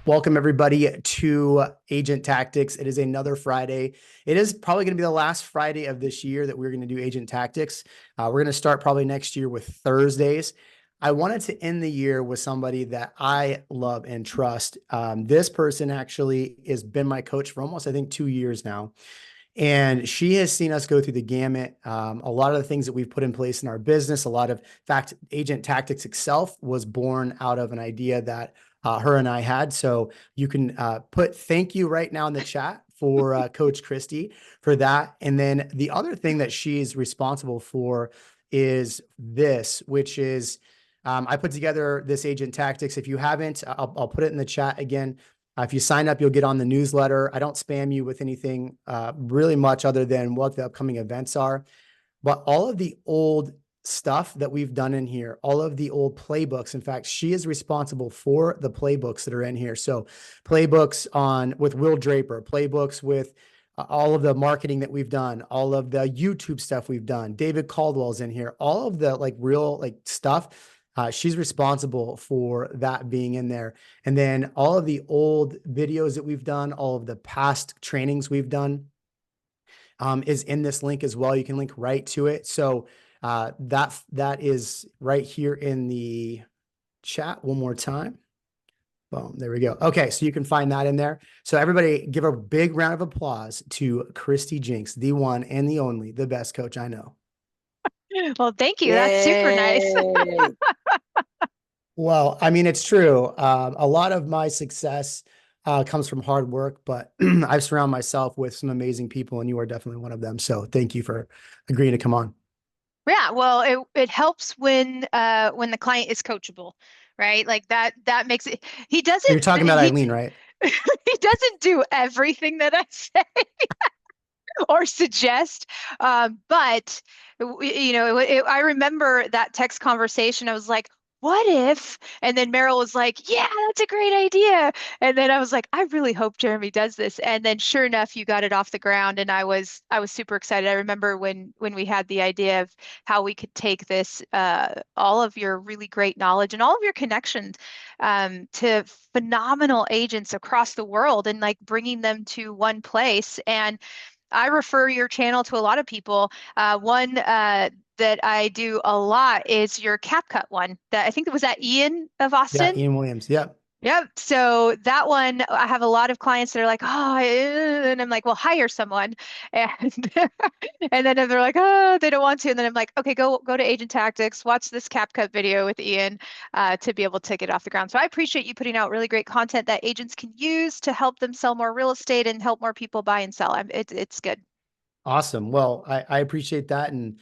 Welcome everybody to Agent Tactics. It is another Friday. It is probably going to be the last Friday of this year that we're going to do Agent Tactics. We're going to start probably next year with Thursdays. I wanted to end the year with somebody that I love and trust. This person actually has been my coach for almost, I think, 2 years now. And she has seen us go through the gamut. A lot of the things that we've put in place in our business, a lot of fact, Agent Tactics itself was born out of an idea that her and I had. So you can put thank you right now in the chat for Coach Kristi for that. And then the other thing that she is responsible for is this, which is I put together this Agent Tactics. If you haven't, I'll put it in the chat again. If you sign up, you'll get on the newsletter. I don't spam you with anything really much other than what the upcoming events are. But all of the old stuff that we've done in here, all of the old playbooks. In fact, she is responsible for the playbooks that are in here. So playbooks on with Will Draper, playbooks with all of the marketing that we've done, all of the YouTube stuff we've done. David Caldwell's in here, all of the real stuff. She's responsible for that being in there. And then all of the old videos that we've done, all of the past trainings we've done is in this link as well. You can link right to it. So that is right here in the chat one more time. Boom, there we go. Okay, so you can find that in there. So everybody give a big round of applause to Kristi Jenks, the one and the only, the best coach I know. Well, thank you. That's super nice. Well, I mean, it's true. A lot of my success comes from hard work, but I've surrounded myself with some amazing people, and you are definitely one of them. So thank you for agreeing to come on. Yeah, well, it helps when the client is coachable, right? Like that makes it he You're doesn't talking about he Eileen, right? he doesn't do everything that I say or suggest. But I remember that text conversation. I was like, what if? And then Meryl was like, yeah, that's a great idea. And then I was like, I really hope Jeremy does this. And then sure enough, you got it off the ground, and I was super excited. I remember when we had the idea of how we could take this, all of your really great knowledge and all of your connections, to phenomenal agents across the world, and like bringing them to one place. And I refer your channel to a lot of people. One that I do a lot is your CapCut one. That I think it was that Ian of Yeah, Austin. Ian Williams. Yep. Yep. So that one, I have a lot of clients that are like, oh, and I'm like, well, hire someone, and and then they're like, oh, they don't want to, and then I'm like, okay, go to Agent Tactics, watch this CapCut video with Ian, to be able to get off the ground. So I appreciate you putting out really great content that agents can use to help them sell more real estate and help more people buy and sell. It's good. Awesome. Well, I appreciate that. And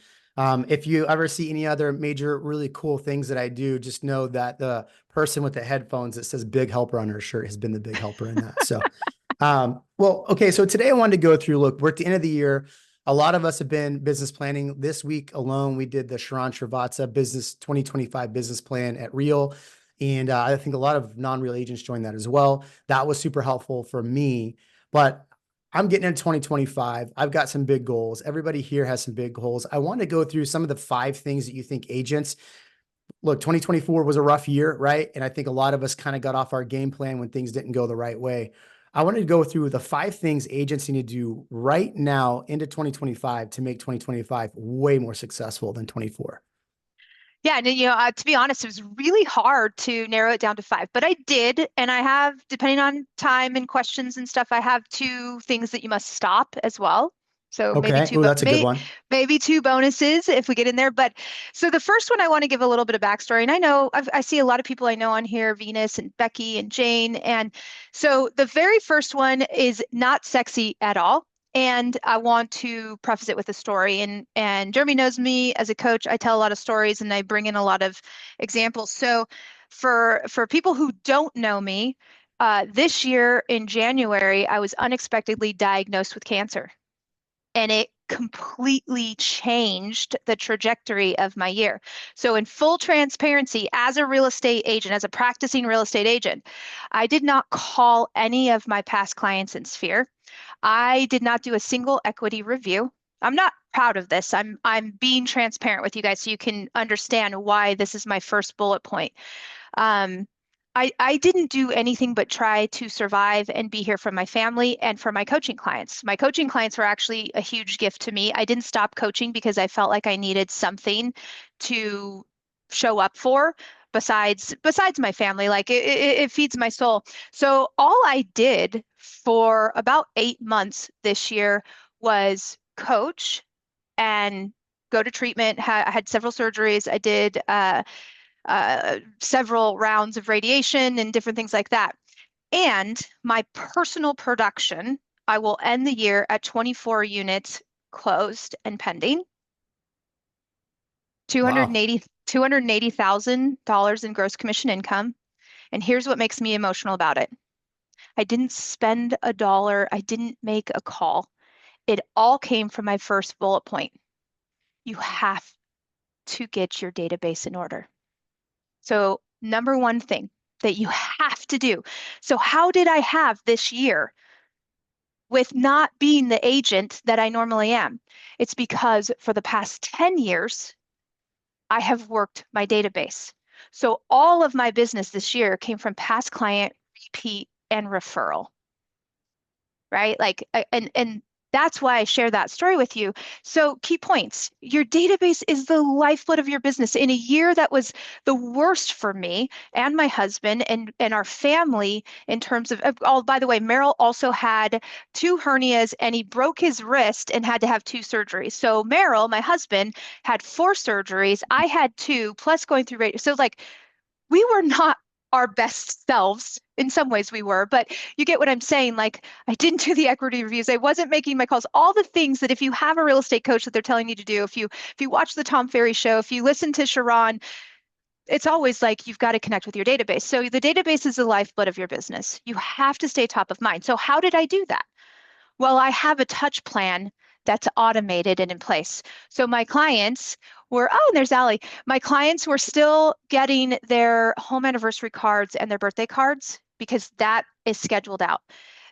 if you ever see any other major, really cool things that I do, just know that the person with the headphones that says big helper on her shirt has been the big helper in that. So, well, okay. So today I wanted to go through, look, we're at the end of the year. A lot of us have been business planning. This week alone, we did the Sharon Srivatsa business 2025 business plan at Real. And I think a lot of non-real agents joined that as well. That was super helpful for me. But I'm getting into 2025. I've got some big goals. Everybody here has some big goals. I want to go through some of the 5 things that you think agents look. 2024 was a rough year, right? And I think a lot of us kind of got off our game plan when things didn't go the right way. I wanted to go through the 5 things agents need to do right now into 2025 to make 2025 way more successful than 24. Yeah, and to be honest, it was really hard to narrow it down to 5, but I did, and I have, depending on time and questions and stuff, I have 2 things that you must stop as well. So maybe Okay. Oh, that's a good one. maybe 2 bonuses if we get in there. But so the first one, I want to give a little bit of backstory, and I know I see a lot of people I know on here, Venus and Becky and Jane, and so the very first one is not sexy at all. And I want to preface it with a story. And Jeremy knows me as a coach. I tell a lot of stories and I bring in a lot of examples. So for people who don't know me, this year in January, I was unexpectedly diagnosed with cancer, and it completely changed the trajectory of my year. So in full transparency, as a real estate agent, as a practicing real estate agent, I did not call any of my past clients in Sphere. I did not do a single equity review. I'm not proud of this. I'm being transparent with you guys so you can understand why this is my first bullet point. Um, I didn't do anything but try to survive and be here for my family and for my coaching clients. My coaching clients were actually a huge gift to me. I didn't stop coaching because I felt like I needed something to show up for besides my family. Like it feeds my soul. So all I did for about 8 months this year was coach and go to treatment. I had several surgeries. I did several rounds of radiation and different things like that. And my personal production, I will end the year at 24 units closed and pending, Wow. 280, $280,000 in gross commission income. And here's what makes me emotional about it. I didn't spend a dollar. I didn't make a call. It all came from my first bullet point. You have to get your database in order. So, number one thing that you have to do. So, how did I have this year with not being the agent that I normally am? It's because for the past 10 years, I have worked my database. So, all of my business this year came from past client, repeat, and referral, right? Like, and that's why I share that story with you. So, key points. Your database is the lifeblood of your business. In a year that was the worst for me and my husband and our family in terms of, oh, by the way, Merrill also had 2 hernias and he broke his wrist and had to have 2 surgeries. So, Merrill, my husband, had 4 surgeries. I had 2, plus going through radio. So, like, we were not our best selves. In some ways we were, but you get what I'm saying. Like, I didn't do the equity reviews. I wasn't making my calls. All the things that if you have a real estate coach that they're telling you to do, if you watch the Tom Ferry show, if you listen to Sharon, it's always like you've got to connect with your database. So the database is the lifeblood of your business. You have to stay top of mind. So how did I do that? Well, I have a touch plan that's automated and in place. So my clients were, oh, and there's Allie. My clients were still getting their home anniversary cards and their birthday cards because that is scheduled out.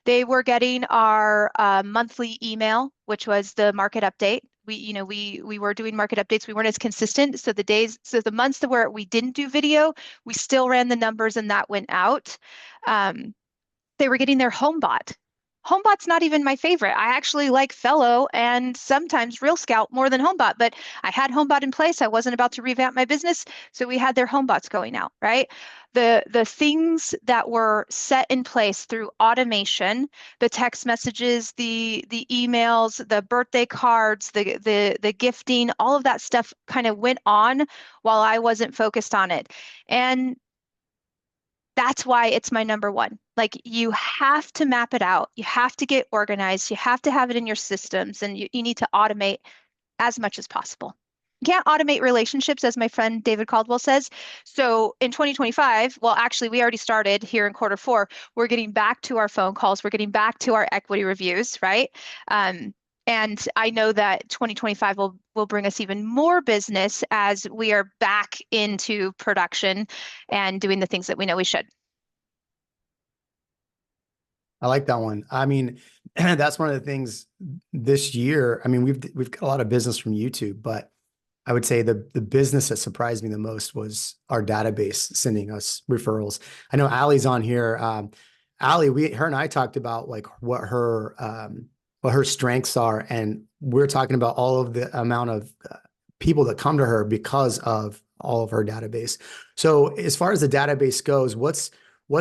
They were getting our monthly email, which was the market update. We were doing market updates. We weren't as consistent. So the months that where we didn't do video, we still ran the numbers and that went out. They were getting their HomeBot. HomeBot's not even my favorite. I actually like Fellow and sometimes Real Scout more than HomeBot, but I had HomeBot in place. I wasn't about to revamp my business, so we had their HomeBots going out, right? The things that were set in place through automation, the text messages, the emails, the birthday cards, the gifting, all of that stuff kind of went on while I wasn't focused on it. And that's why it's my number one. Like, you have to map it out. You have to get organized. You have to have it in your systems, and you need to automate as much as possible. You can't automate relationships, as my friend David Caldwell says. So in 2025, well, actually, we already started here in quarter 4. We're getting back to our phone calls. We're getting back to our equity reviews, right? And I know that 2025 will bring us even more business as we are back into production and doing the things that we know we should. I like that one. I mean, that's one of the things this year. I mean, we've got a lot of business from YouTube, but I would say the business that surprised me the most was our database sending us referrals. I know Allie's on here. Allie, her and I talked about like what her strengths are, and we're talking about all of the amount of people that come to her because of all of her database. So as far as the database goes, what's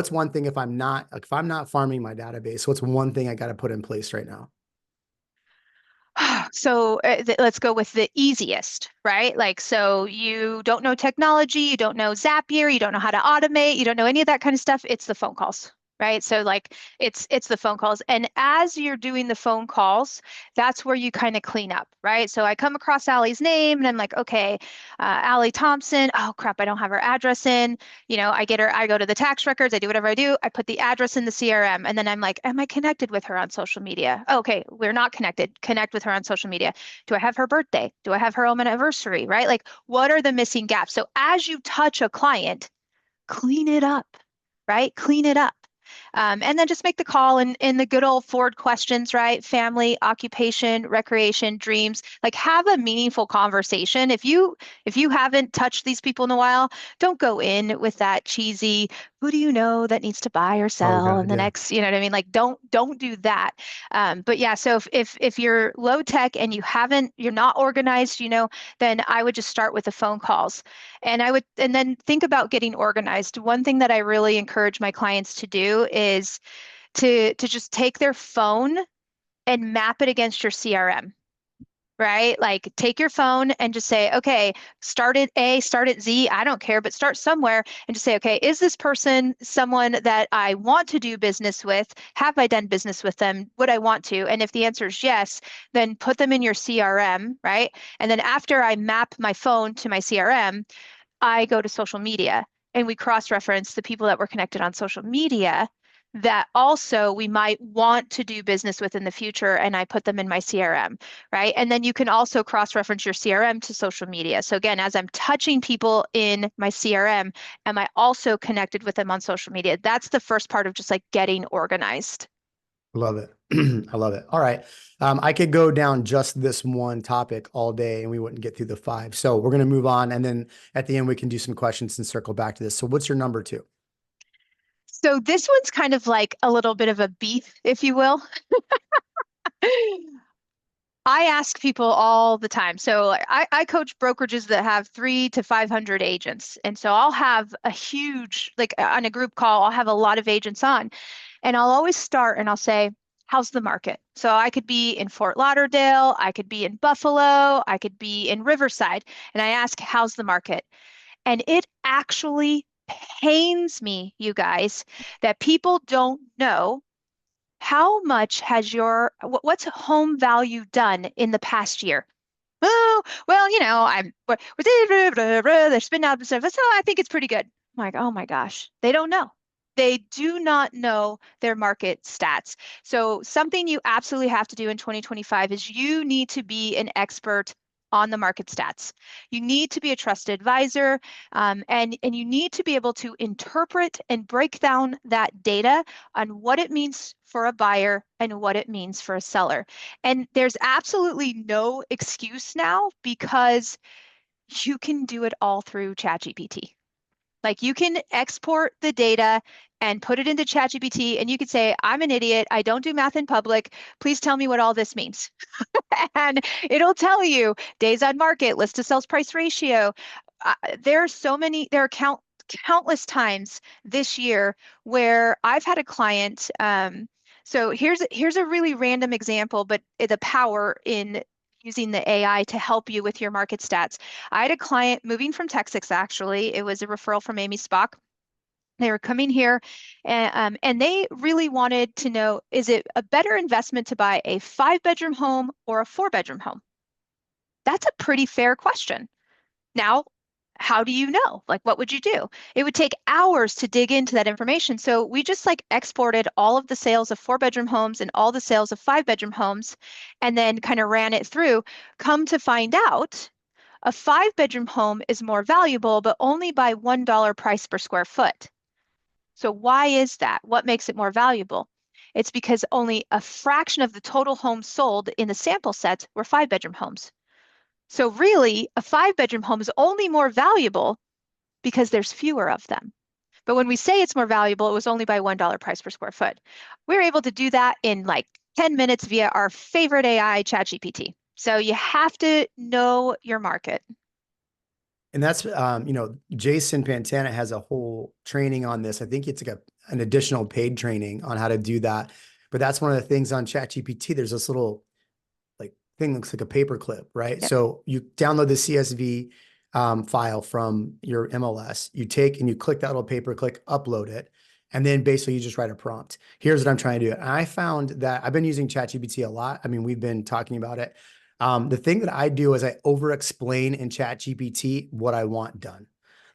one thing if I'm not farming my database, what's one thing I got to put in place right now? So let's go with the easiest, right? Like, so you don't know technology, you don't know Zapier, you don't know how to automate, you don't know any of that kind of stuff. It's the phone calls, right? So like it's the phone calls. And as you're doing the phone calls, that's where you kind of clean up, right? So I come across Allie's name and I'm like, okay, Allie Thompson. Oh crap, I don't have her address in. I get her, I go to the tax records, I do whatever I do, I put the address in the CRM, and then I'm like, am I connected with her on social media? Okay, we're not connected. Connect with her on social media. Do I have her birthday? Do I have her home anniversary, right? Like, what are the missing gaps? So as you touch a client, clean it up, right? Clean it up. And then just make the call in the good old Ford questions, right? Family, occupation, recreation, dreams. Like have a meaningful conversation. If you haven't touched these people in a while, don't go in with that cheesy, who do you know that needs to buy or Oh sell in God, the yeah. next, you know what I mean? Like don't do that. But yeah, so if you're low tech and you're not organized, then I would just start with the phone calls. And then think about getting organized. One thing that I really encourage my clients to do is to just take their phone and map it against your CRM, right? Like take your phone and just say, okay, start at A, start at Z, I don't care, but start somewhere and just say, okay, is this person someone that I want to do business with? Have I done business with them? Would I want to? And if the answer is yes, then put them in your CRM, right? And then after I map my phone to my CRM, I go to social media and we cross-reference the people that were connected on social media that also we might want to do business with in the future, and I put them in my CRM, right? And then you can also cross-reference your CRM to social media. So again, as I'm touching people in my CRM, am I also connected with them on social media? That's the first part of just like getting organized. Love it. I love it. All right. I could go down just this one topic all day and we wouldn't get through the five. So we're going to move on. And then at the end, we can do some questions and circle back to this. So what's your number two? So this one's kind of like a little bit of a beef, if you will. I ask people all the time. So like, I coach brokerages that have 300 to 500 agents. And so I'll have a huge, like on a group call, I'll have a lot of agents on. And I'll always start and I'll say, how's the market? So I could be in Fort Lauderdale, I could be in Buffalo, I could be in Riverside. And I ask, how's the market? And it actually pains me, you guys, that people don't know how much has what's home value done in the past year? Oh, well, there's been out and stuff. So I think it's pretty good. I'm like, oh my gosh, they don't know. They do not know their market stats. So something you absolutely have to do in 2025 is you need to be an expert on the market stats. You need to be a trusted advisor, and you need to be able to interpret and break down that data on what it means for a buyer and what it means for a seller. And there's absolutely no excuse now because you can do it all through ChatGPT. Like you can export the data and put it into ChatGPT and you could say, I'm an idiot. I don't do math in public. Please tell me what all this means. And it'll tell you days on market, list to sales price ratio. There are countless times this year where I've had a client. So here's a really random example, but the power in using the AI to help you with your market stats. I had a client moving from Texas, actually. It was a referral from Amy Spock. They were coming here and they really wanted to know, is it a better investment to buy a 5-bedroom home or a 4-bedroom home? That's a pretty fair question. Now, how do you know? Like, what would you do? It would take hours to dig into that information. So we just like exported all of the sales of 4-bedroom homes and all the sales of 5-bedroom homes and then kind of ran it through. Come to find out, a 5-bedroom home is more valuable, but only by $1 price per square foot. So why is that? What makes it more valuable? It's because only a fraction of the total homes sold in the sample sets were 5-bedroom homes. So really, a 5-bedroom home is only more valuable because there's fewer of them. But when we say it's more valuable, it was only by $1 price per square foot. We were able to do that in like 10 minutes via our favorite AI, ChatGPT. So you have to know your market. And that's, Jason Pantana has a whole training on this. I think it's like an additional paid training on how to do that. But that's one of the things on ChatGPT. There's this little like thing looks like a paper clip, right? Yep. So you download the CSV file from your MLS. You take and you click that little paper, click upload it. And then basically you just write a prompt. Here's what I'm trying to do. And I found that I've been using ChatGPT a lot. I mean, we've been talking about it. The thing that I do is I over explain in ChatGPT what I want done.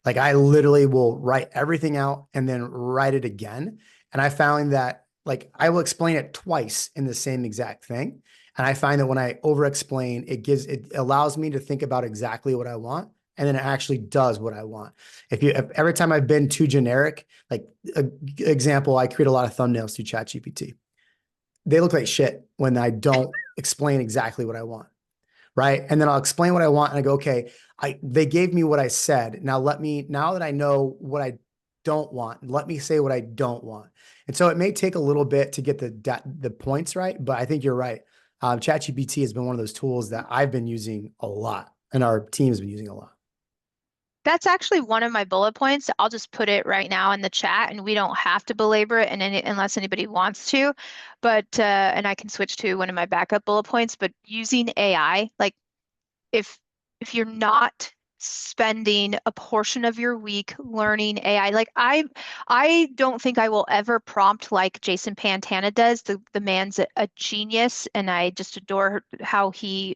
Like I literally will write everything out and then write it again. And I found that like I will explain it twice in the same exact thing. And I find that when I over explain, it allows me to think about exactly what I want and then it actually does what I want. If every time I've been too generic, like example, I create a lot of thumbnails through ChatGPT. They look like shit when I don't explain exactly what I want. Right. And then I'll explain what I want. And I go, okay, they gave me what I said. Now now that I know what I don't want, let me say what I don't want. And so it may take a little bit to get the points right, but I think you're right. ChatGPT has been one of those tools that I've been using a lot and our team has been using a lot. That's actually one of my bullet points. I'll just put it right now in the chat and we don't have to belabor it unless anybody wants to. But and I can switch to one of my backup bullet points, but using AI, like if you're not spending a portion of your week learning AI, like I don't think I will ever prompt like Jason Pantana does. The man's a genius and I just adore how he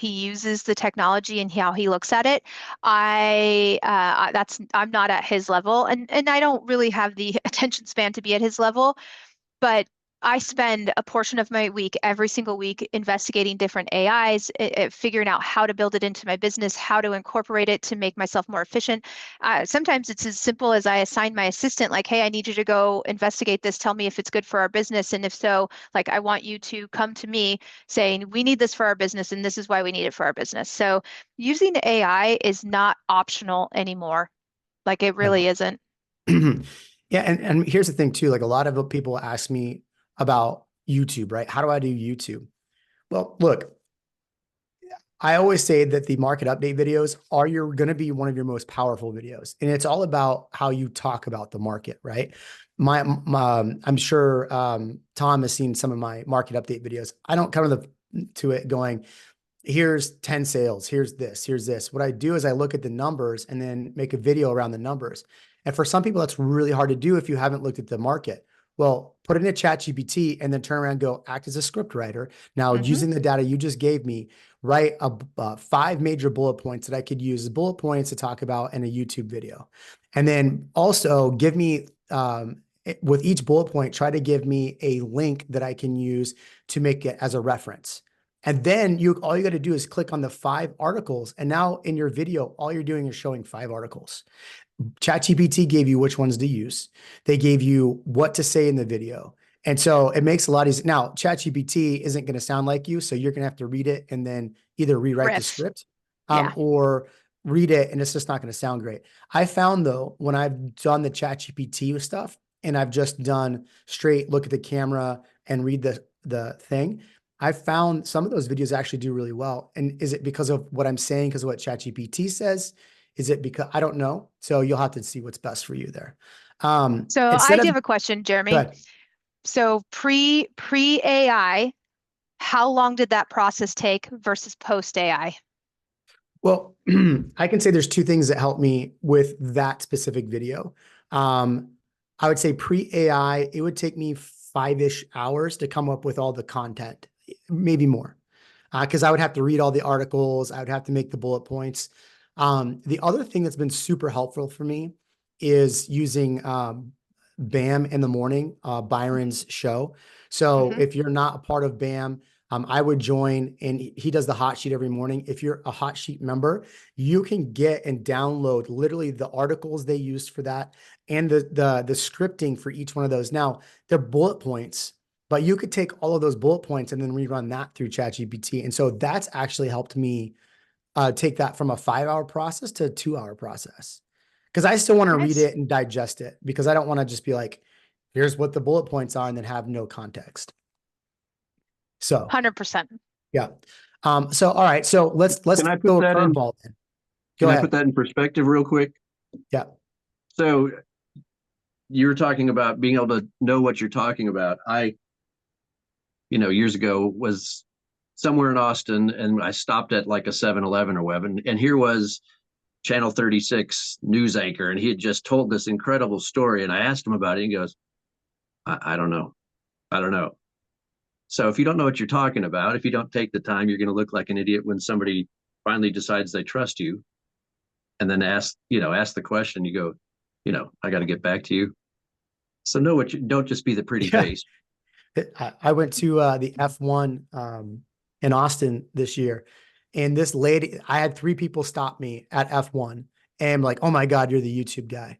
uses the technology and how he looks at it. I'm not at his level and I don't really have the attention span to be at his level, but I spend a portion of my week every single week investigating different AIs, figuring out how to build it into my business, how to incorporate it to make myself more efficient. Sometimes it's as simple as I assign my assistant, like, hey, I need you to go investigate this. Tell me if it's good for our business. And if so, like, I want you to come to me saying, we need this for our business and this is why we need it for our business. So using AI is not optional anymore. Like, it really No. isn't. Yeah. And here's the thing too, like a lot of people ask me about YouTube, right? How do I do YouTube? Well, look, I always say that the market update videos are going to be one of your most powerful videos. And it's all about how you talk about the market, right? I'm sure Tom has seen some of my market update videos. I don't come to it going, here's 10 sales, here's this, here's this. What I do is I look at the numbers and then make a video around the numbers. And for some people, that's really hard to do if you haven't looked at the market. Well, put it in a ChatGPT and then turn around and go act as a script writer. Now, Mm-hmm. using the data you just gave me, write 5 major bullet points that I could use as bullet points to talk about in a YouTube video. And then also give me, with each bullet point, try to give me a link that I can use to make it as a reference. And then all you got to do is click on the 5 articles. And now in your video, all you're doing is showing 5 articles. ChatGPT gave you which ones to use. They gave you what to say in the video. And so it makes a lot easier. Now, ChatGPT isn't going to sound like you. So you're going to have to read it and then either rewrite the Riff. script Yeah. or read it and it's just not going to sound great. I found though, when I've done the ChatGPT stuff and I've just done straight look at the camera and read the thing, I found some of those videos actually do really well. And is it because of what I'm saying? Because of what ChatGPT says? Is it because I don't know? So you'll have to see what's best for you there. So I Instead do of have a question, Jeremy. Good. So pre AI, how long did that process take versus post AI? Well, I can say there's 2 things that help me with that specific video. Um, I would say pre-AI, it would take me 5-ish hours to come up with all the content, maybe more. Because I would have to read all the articles, I would have to make the bullet points. The other thing that's been super helpful for me is using BAM in the morning, Byron's show. So Mm-hmm. if you're not a part of BAM, I would join, and he does the hot sheet every morning. If you're a hot sheet member, you can get and download literally the articles they used for that and the scripting for each one of those. Now they're bullet points, but you could take all of those bullet points and then rerun that through ChatGPT. And so that's actually helped me take that from a 5-hour process to a 2-hour process. Because I still want to read Nice. it and digest it because I don't want to just be like, here's what the bullet points are and then have no context. So 100%. yeah. So all right. So let's Can I throw put a that in? curveball then. Go Can I put ahead. that in perspective real quick? Yeah. So you're talking about being able to know what you're talking about. Years ago was somewhere in Austin and I stopped at like a 7-Eleven or whatever. And here was Channel 36 news anchor. And he had just told this incredible story. And I asked him about it. And he goes, I don't know. I don't know. So if you don't know what you're talking about, if you don't take the time, you're going to look like an idiot when somebody finally decides they trust you and then ask the question, you go, I got to get back to you. So know what you don't just be the pretty Yeah. face. I went to the F1 in Austin this year. And this lady, I had 3 people stop me at F1 and I'm like, oh my God, you're the YouTube guy.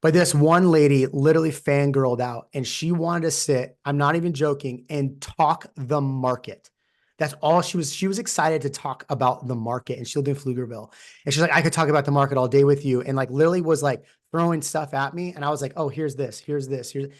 But this one lady literally fangirled out and she wanted to sit, I'm not even joking, and talk the market. That's all she was. She was excited to talk about the market, and she lived in Pflugerville. And she's like, I could talk about the market all day with you. And like literally was like throwing stuff at me. And I was like, oh, here's this, here's this, here's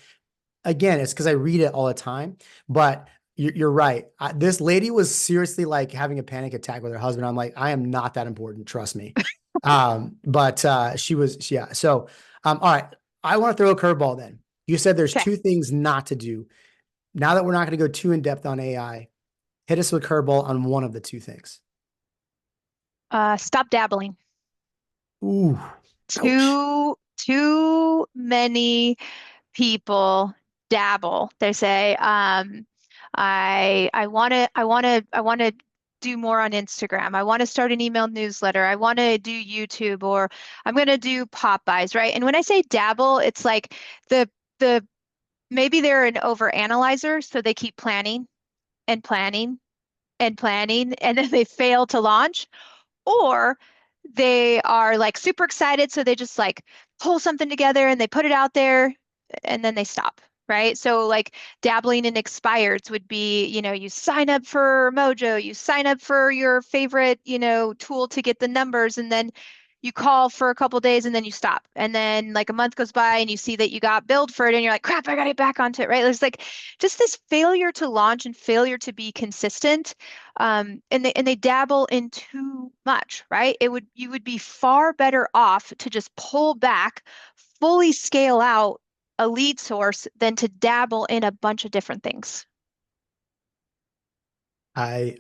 again, it's because I read it all the time, but you're right. This lady was seriously like having a panic attack with her husband. I'm like, I am not that important. Trust me. But she was, yeah. So, all right. I want to throw a curveball then. You said there's Okay. 2 things not to do. Now that we're not going to go too in depth on AI, hit us with curveball on one of the 2 things. Stop dabbling. Ooh, ouch. Too many people dabble. They say, I want to do more on Instagram. I want to start an email newsletter. I want to do YouTube, or I'm going to do Popeyes, right? And when I say dabble, it's like the maybe they're an overanalyzer, so they keep planning and planning and planning, and then they fail to launch, or they are like super excited, so they just like pull something together and they put it out there and then they stop, right? So like dabbling in expireds would be, you sign up for Mojo, you sign up for your favorite, tool to get the numbers, and then you call for a couple days and then you stop. And then like a month goes by and you see that you got billed for it and you're like, crap, I got to get back onto it, right? There's like just this failure to launch and failure to be consistent. And they dabble in too much, right? You would be far better off to just pull back, fully scale out a lead source than to dabble in a bunch of different things. I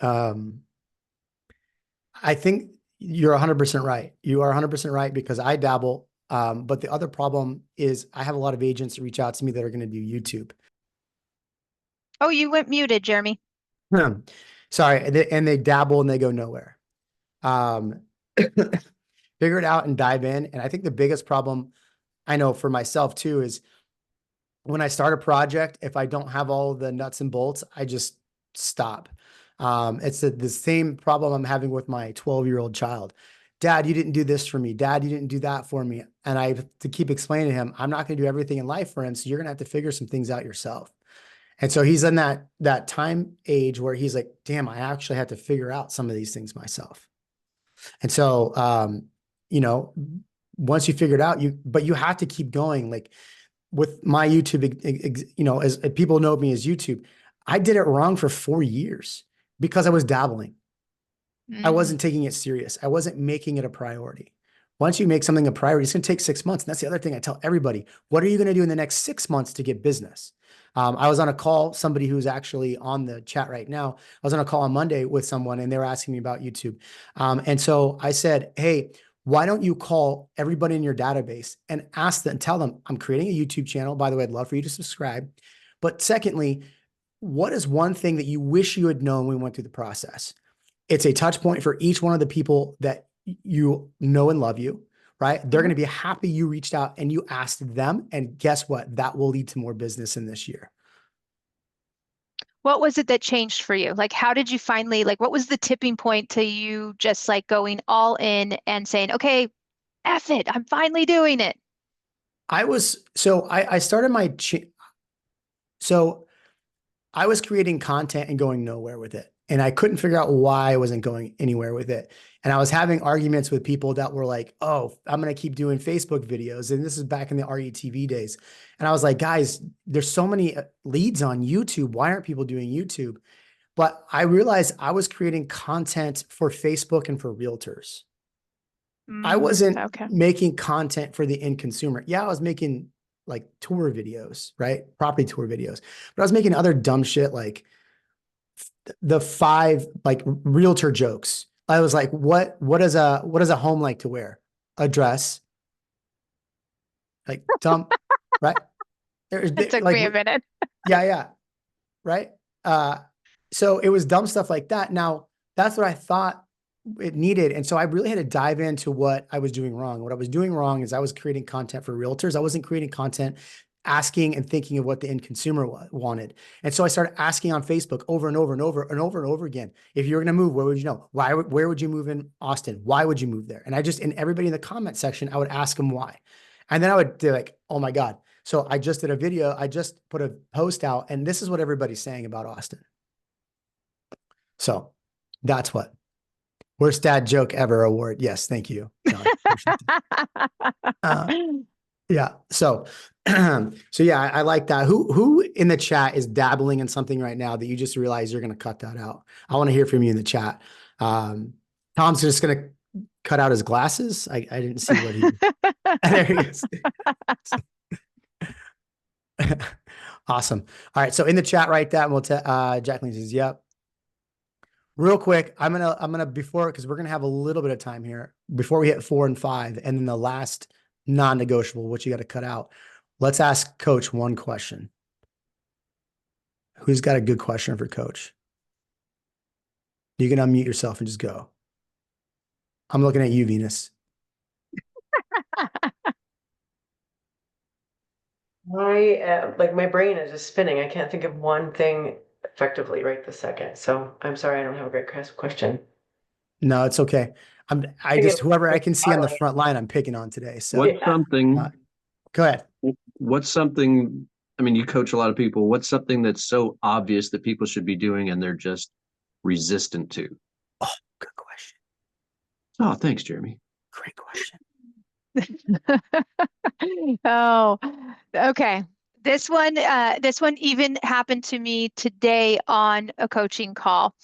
think you're 100% right. You are 100% right because I dabble. But the other problem is I have a lot of agents that reach out to me that are going to do YouTube. Oh, you went muted, Jeremy. Sorry. And they dabble and they go nowhere. Figure it out and dive in. And I think the biggest problem I know for myself too is when I start a project, if I don't have all the nuts and bolts, I just stop. It's the same problem I'm having with my 12-year-old child. Dad, you didn't do this for me. Dad, you didn't do that for me. And I have to keep explaining to him, I'm not going to do everything in life for him. So you're going to have to figure some things out yourself. And so he's in that time age where he's like, damn, I actually have to figure out some of these things myself. And so, once you figure it out, but you have to keep going. Like with my YouTube, as people know me as YouTube, I did it wrong for 4 years because I was dabbling. I wasn't taking it serious. I wasn't making it a priority. Once you make something a priority, it's going to take 6 months. And that's the other thing I tell everybody. What are you going to do in the next 6 months to get business? I was on a call, somebody who's actually on the chat right now. I was on a call on Monday with someone and they were asking me about YouTube. And so I said, hey, why don't you call everybody in your database and ask them, tell them I'm creating a YouTube channel. By the way, I'd love for you to subscribe. But secondly, what is one thing that you wish you had known when we went through the process? It's a touch point for each one of the people that you know and love you, right? They're going to be happy you reached out and you asked them. And guess what? That will lead to more business in this year. What was it that changed for you? Like, how did you finally, like, what was the tipping point to you just like going all in and saying, okay, F it, I'm finally doing it? I started so I was creating content and going nowhere with it. And I couldn't figure out why I wasn't going anywhere with it. And I was having arguments with people that were like, oh, I'm going to keep doing Facebook videos. And this is back in the RETV days. And I was like, guys, there's so many leads on YouTube. Why aren't people doing YouTube? But I realized I was creating content for Facebook and for realtors. I wasn't Okay. making content for the end consumer. Yeah, I was making like tour videos, right? Property tour videos, but I was making other dumb shit like the 5 like realtor jokes. I was like, what is a home like to wear? A dress. Like dumb, right? It took Like, me a minute. yeah. Right. So it was dumb stuff like that. Now that's what I thought it needed. And so I really had to dive into what I was doing wrong. What I was doing wrong is I was creating content for realtors. I wasn't creating content asking and thinking of what the end consumer wanted. And so I started asking on Facebook over and over and over and over and over again, if you're going to move, where would you know? Where would you move in Austin? Why would you move there? And and everybody in the comment section, I would ask them why. And then I would be like, oh my God. So I just did a video. I just put a post out, and this is what everybody's saying about Austin. So that's what. Worst dad joke ever award. Yes. Thank you, John. Yeah. So, so yeah, I like that. Who in the chat is dabbling in something right now that you just realize you're going to cut that out? I want to hear from you in the chat. Tom's just going to cut out his glasses. I didn't see what he, there he is. Awesome. All right. So in the chat, write that and we'll Jacqueline says, yep. Real quick, I'm gonna before, because we're gonna have a little bit of time here before we hit 4 and 5, and then the last non-negotiable, which you got to cut out. Let's ask Coach one question. Who's got a good question for Coach? You can unmute yourself and just go. I'm looking at you, Venus. My brain is just spinning. I can't think of one thing effectively right this second. So I'm sorry, I don't have a great question. No, it's okay. Whoever I can see on the front line, I'm picking on today. So What's something, go ahead. What's something, I mean, you coach a lot of people. What's something that's so obvious that people should be doing and they're just resistant to? Oh, good question. Oh, thanks, Jeremy. Great question. Oh, okay. This one even happened to me today on a coaching call.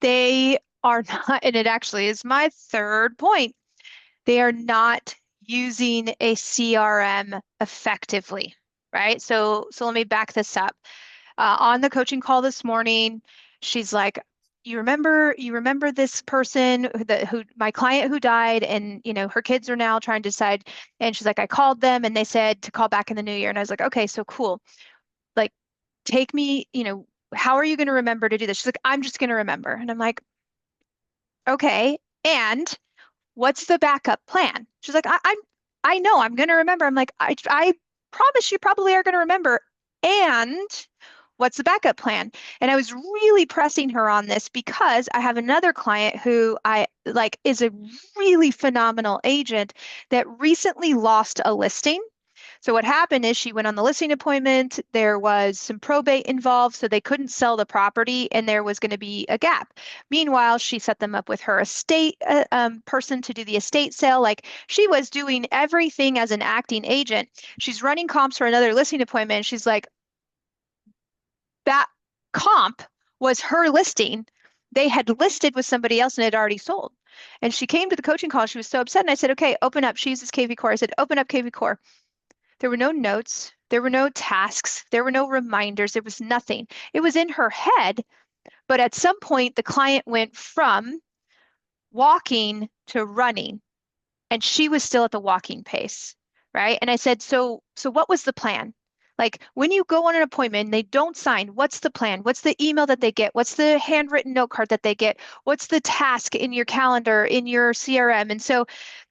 They are not, and it actually is my third point. They are not using a CRM effectively, right? So let me back this up. On the coaching call this morning, she's like, you remember this person who my client who died, and her kids are now trying to decide. And she's like, I called them and they said to call back in the new year. And I was like, okay, so cool. Like, take me, how are you going to remember to do this? She's like, I'm just going to remember. And I'm like, okay. And what's the backup plan? She's like, I know I'm going to remember. I'm like, I promise you probably are going to remember. And what's the backup plan? And I was really pressing her on this because I have another client who I like is a really phenomenal agent that recently lost a listing. So what happened is she went on the listing appointment. There was some probate involved, so they couldn't sell the property and there was going to be a gap. Meanwhile, she set them up with her estate person to do the estate sale. Like, she was doing everything as an acting agent. She's running comps for another listing appointment. She's like, that comp was her listing. They had listed with somebody else and had already sold. And she came to the coaching call. She was so upset. And I said, okay, open up. She uses KV Core. I said, open up KV Core. There were no notes. There were no tasks. There were no reminders. There was nothing. It was in her head. But at some point, the client went from walking to running, and she was still at the walking pace, right? And I said, so what was the plan? Like, when you go on an appointment and they don't sign, what's the plan? What's the email that they get? What's the handwritten note card that they get? What's the task in your calendar, in your CRM? And so,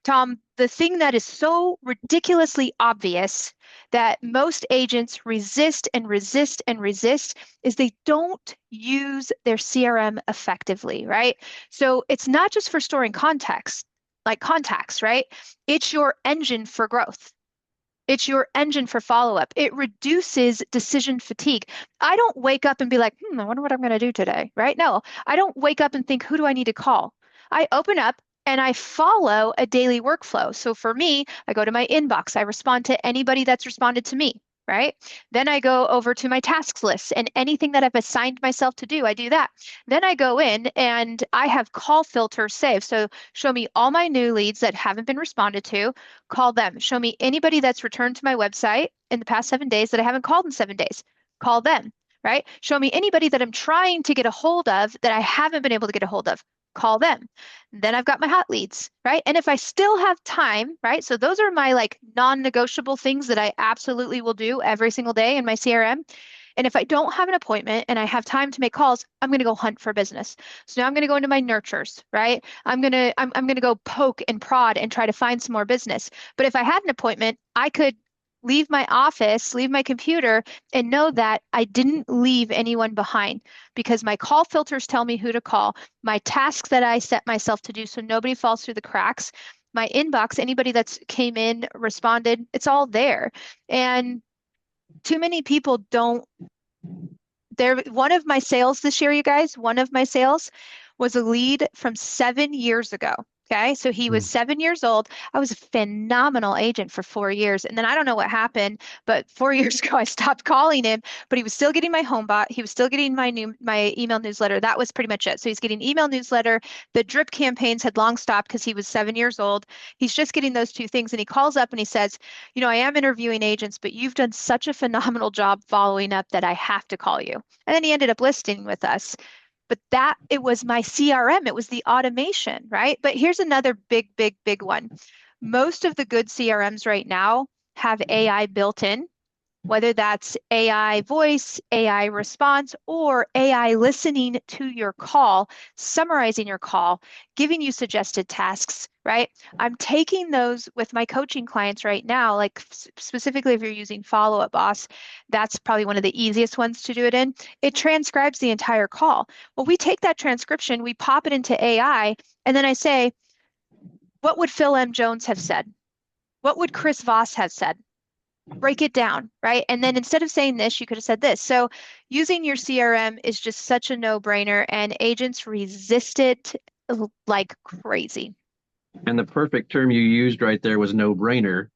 Tom, the thing that is so ridiculously obvious that most agents resist and resist and resist is they don't use their CRM effectively, right? So it's not just for storing contacts, right? It's your engine for growth. It's your engine for follow-up. It reduces decision fatigue. I don't wake up and be like, I wonder what I'm going to do today, right? No, I don't wake up and think, who do I need to call? I open up and I follow a daily workflow. So for me, I go to my inbox. I respond to anybody that's responded to me, right? Then I go over to my tasks list, and anything that I've assigned myself to do, I do that. Then I go in and I have call filters saved. So show me all my new leads that haven't been responded to, call them. Show me anybody that's returned to my website in the past 7 days that I haven't called in 7 days, call them, right? Show me anybody that I'm trying to get a hold of that I haven't been able to get a hold of, call them. Then I've got my hot leads, right? And if I still have time, right? So those are my like non-negotiable things that I absolutely will do every single day in my CRM. And if I don't have an appointment and I have time to make calls, I'm going to go hunt for business. So now I'm going to go into my nurtures, right? I'm going to go poke and prod and try to find some more business. But if I had an appointment, I could leave my office, leave my computer, and know that I didn't leave anyone behind because my call filters tell me who to call, my tasks that I set myself to do so nobody falls through the cracks, my inbox, anybody that's came in, responded, it's all there. And too many people don't. One of my sales this year, you guys, one of my sales was a lead from 7 years ago. Okay. So he was 7 years old. I was a phenomenal agent for 4 years. And then I don't know what happened, but 4 years ago, I stopped calling him, but he was still getting my home bot. He was still getting my email newsletter. That was pretty much it. So he's getting email newsletter. The drip campaigns had long stopped because he was 7 years old. He's just getting those two things. And he calls up and he says, I am interviewing agents, but you've done such a phenomenal job following up that I have to call you. And then he ended up listing with us. But it was my CRM. It was the automation, right? But here's another big, big, big one. Most of the good CRMs right now have AI built in, whether that's AI voice, AI response, or AI listening to your call, summarizing your call, giving you suggested tasks, right? I'm taking those with my coaching clients right now, like specifically if you're using Follow Up Boss, that's probably one of the easiest ones to do it in. It transcribes the entire call. Well, we take that transcription, we pop it into AI, and then I say, what would Phil M. Jones have said? What would Chris Voss have said? Break it down, right? And then instead of saying this, you could have said this. So using your CRM is just such a no-brainer, and agents resist it like crazy. And the perfect term you used right there was no-brainer.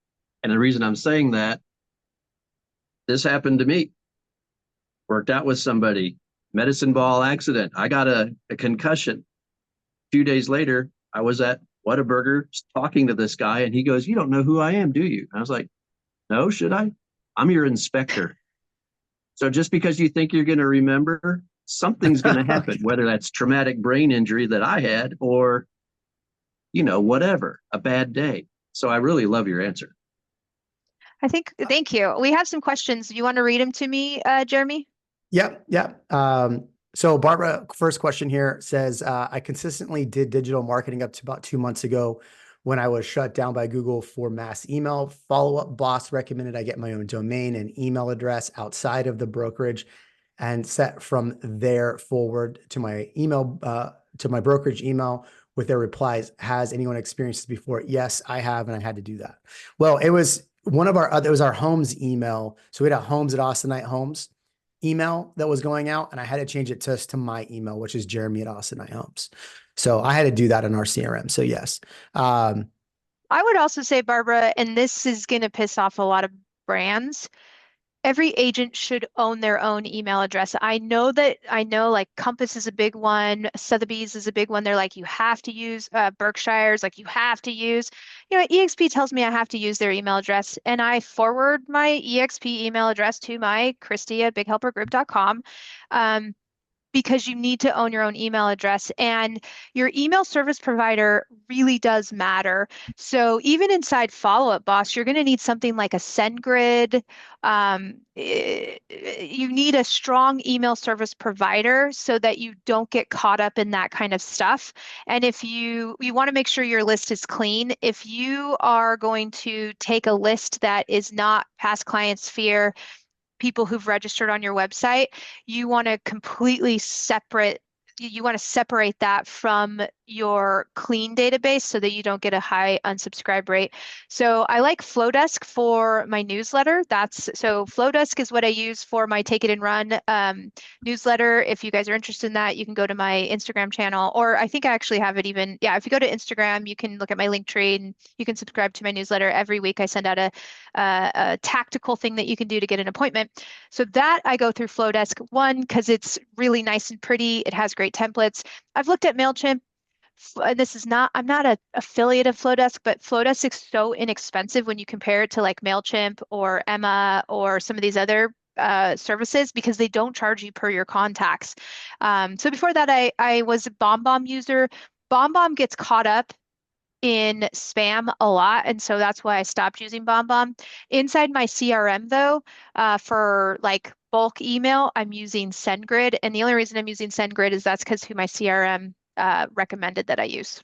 And the reason I'm saying that, this happened to me. Worked out with somebody, medicine ball accident. I got a concussion. A few days later, I was at Whataburger talking to this guy, and he goes, "You don't know who I am, do you?" I was like, "No, should I? I'm your inspector." So just because you think you're going to remember, something's going to happen, whether that's traumatic brain injury that I had or, whatever, a bad day. So I really love your answer. Thank you. We have some questions. Do you want to read them to me, Jeremy? Yep. So Barbara, first question here says, I consistently did digital marketing up to about 2 months ago when I was shut down by Google for mass email. Follow Up Boss recommended I get my own domain and email address outside of the brokerage and set from there forward to my email, to my brokerage email with their replies. Has anyone experienced this before? Yes, I have, and I had to do that. Well, it was it was our homes email. So we had a homes at Austinite Homes email that was going out, and I had to change it to my email, which is Jeremy at Austinite Homes. So I had to do that in our CRM. So yes. I would also say, Barbara, and this is going to piss off a lot of brands, every agent should own their own email address. I know like Compass is a big one, Sotheby's is a big one. They're like, you have to use Berkshire's, like you have to use, EXP tells me I have to use their email address, and I forward my EXP email address to my Kristi at bighelpergroup.com. Because you need to own your own email address, and your email service provider really does matter. So even inside Follow Up Boss, you're going to need something like a SendGrid. You need a strong email service provider so that you don't get caught up in that kind of stuff. And if you want to make sure your list is clean, if you are going to take a list that is not past client sphere, people who've registered on your website, you want to separate that from your clean database so that you don't get a high unsubscribe rate. So I like Flowdesk for my newsletter. So Flowdesk is what I use for my Take It and Run newsletter. If you guys are interested in that, you can go to my Instagram channel, or I think I actually have it even. Yeah, if you go to Instagram, you can look at my link tree and you can subscribe to my newsletter. Every week I send out a tactical thing that you can do to get an appointment. So that I go through Flowdesk, one, because it's really nice and pretty. It has great templates. I've looked at MailChimp. I'm not an affiliate of Flowdesk, but Flowdesk is so inexpensive when you compare it to like MailChimp or Emma or some of these other services, because they don't charge you per your contacts. So before that, I was a BombBomb user. BombBomb gets caught up in spam a lot, and so that's why I stopped using BombBomb. Inside my CRM though, for like bulk email, I'm using SendGrid. And the only reason I'm using SendGrid is that's because who my CRM recommended that I use.